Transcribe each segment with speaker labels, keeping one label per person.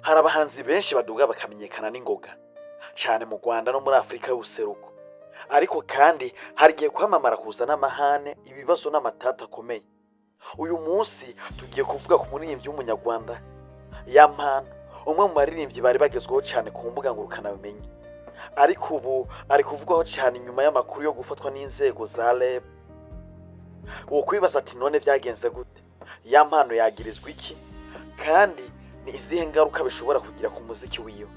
Speaker 1: Hari abahanzi benshi baduga bakamenyekana n'ingoga cyane mu Rwanda no muri Afrika y'ubuseruko, ariko kandi harigiye kwamamara kuzana amahane, ibibazo n'amatata akomeye. Uyu munsi tugiye kuvuga ku muririmbyi w'umunyarwanda Yampano, umwe mu baririmbyi bari bagezweho cyane ku mbuga ngurukana bumenyi, ariko ubu ari kuvugwaho cyane nyuma y'amakuru yo gufatwa n'inzego za REB. Uwo kwibaza ati none byagenze gute? Yampano yagirizwa iki? Kandi ni izihe ngaruka bishobora kugira ku muziki wiyo?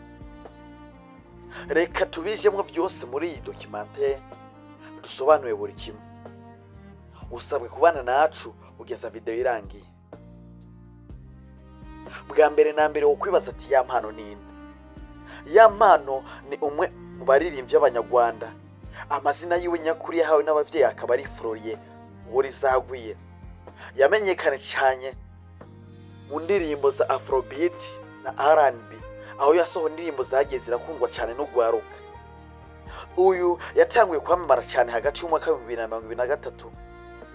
Speaker 1: Reka tubijemwo vyose muri iyi documentaire, dusobanuye buri kimwe. Usabwe kubana nacu ugeza video irangiye. Bwa mbere na mbere wo kwibaza ati Yampano ninde? Yampano ni umwe mu baririmbyi b'Abanyarwanda. Amazina yiwe nyakuri yahawe n'abavyeyi akaba ari Florier Urizagwiye. Yamenyekane cyane mu ndirimbo za Afrobeat na R&B, aho yasohoye indirimbo zagiye zirakundwa cyane no gwaruka. Uyu yatanguye kwamamara cyane hagati y'umwaka wa 2023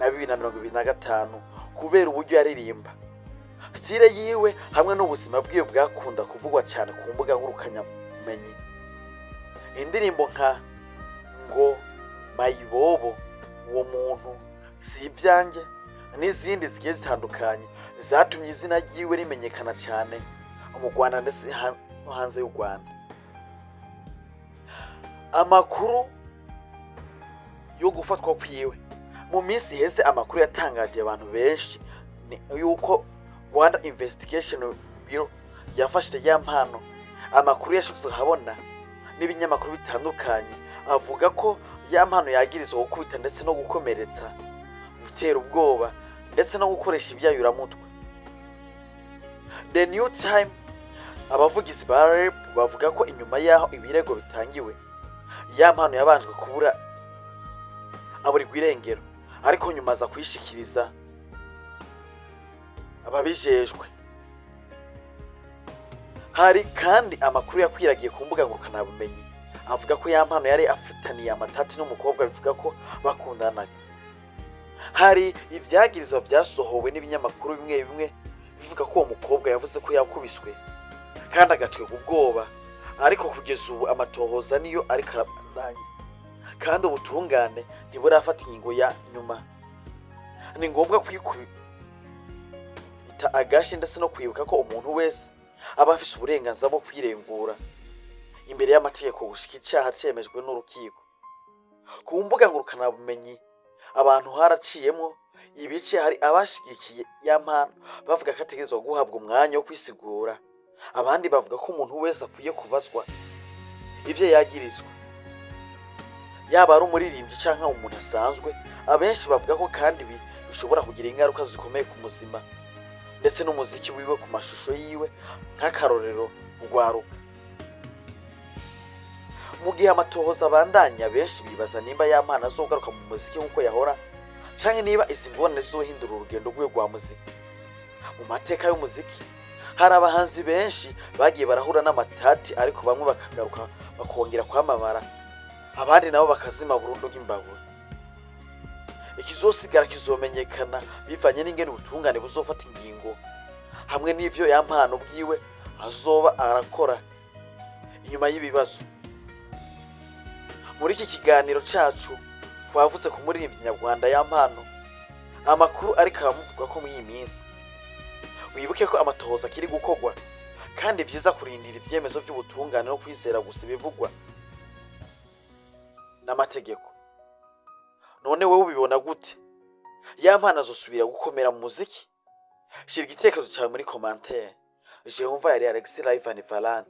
Speaker 1: na 2025 kubera uburyo yaririmba. Style yiwe hamwe n'ubuzima bwiwe bwakunda kuvugwa cyane ku mbuga ngurukanya bumenyi. Indirimbo nka ngo mayibobo, uwo muntu, si ibyanjye n'izindi zigiye zitandukanye zatumye izina ryiwe rimenyekana cyane mu Rwanda ndetse no hanze y'u Rwanda. Amakuru yo gufatwa kwiwe mu minsi heze, amakuru yatangaje abantu benshi ni yuko Rwanda Investigation Bureau yafashije Yampano. Amakuru yashyize habona n'ibinyamakuru bitandukanye avuga ko Yampano yagirizwa gukubita ndetse no gukomeretsa, gutera ubwoba ndetse no gukoresha ibyayuramutwe. The New Time, abavugizi ba REB bavuga ko inyuma yaho ibirego bitangiwe, Yampano yabanjwe kubura aburirwa irengero, ariko nyuma aza kwishikiriza ababijejwe. Hari kandi amakuru yakwiragiye ku mbuga ngurukana bumenyi avuga ko Yampano yari afitaniye amatati n'umukobwa bivuga ko bakundanaga. Hari ibyagirizwa byasohowe n'ibinyamakuru bimwe bimwe bivuga ko uwo mukobwa yavuze ko yakubiswe kandi agatwega ubwoba, ariko kugeza ubu amatohoza niyo ariko arabandanya kandi ubutungane ntiburafata ingingo ya nyuma. Ni ngombwa kwikubita agashi ndetse no kwibuka ko umuntu wese aba afise uburenganzira bwo kwirengura imbere y'amategeko gushika icyaha cyemejwe n'urukiko. Ku mbuga ngurukana bumenyi abantu haraciyemo ibice, hari abashigikiye Yampano bavuga ko ategerezwa guhabwa umwanya wo kwisigura, abandi bavuga ko umuntu wese akwiye kubazwa ivyo yagirizwa, yaba ari umuririmbyi canke umuntu asanzwe. Abenshi bavuga ko kandi bishobora kugira ingaruka zikomeye ku muzima ndetse n'umuziki wiwe, ku mashusho yiwe nk'akarorero ugwaruka. Mu gihe amatohoza abandanya, benshi bibaza nimba Yampano azogaruka mu muziki nk'uko yahora canke niba izi ngorane zizohindura urugendo rwiwe rwa muzika. Mu mateka y'umuziki hari abahanzi benshi bagiye barahura n'amatati, ariko bamwe bakagaruka bakongera kwamamara, abandi nabo bakazima burundu nk'imbabura. Ikizosigara kizomenyekana bivanye n'ingene ubutungane buzofata ingingo hamwe n'ivyo Yampano bwiwe azoba arakora inyuma y'ibibazo. Muri iki kiganiro cacu twavuze ku muririmbyi nyarwanda Yampano, amakuru ariko amuvuga ko muri iyi minsi. Wibuke ko amatohoza akiri gukorwa kandi vyiza kurindira ivyemezo by'ubutungane no kwizera gusa bivugwa n'amategeko. None wewe ubibona gute? Yampano azosubira gukomera mu muziki? Shira igitekerezo cyawe muri commentaire. Jehova yari Alex Live and Valan.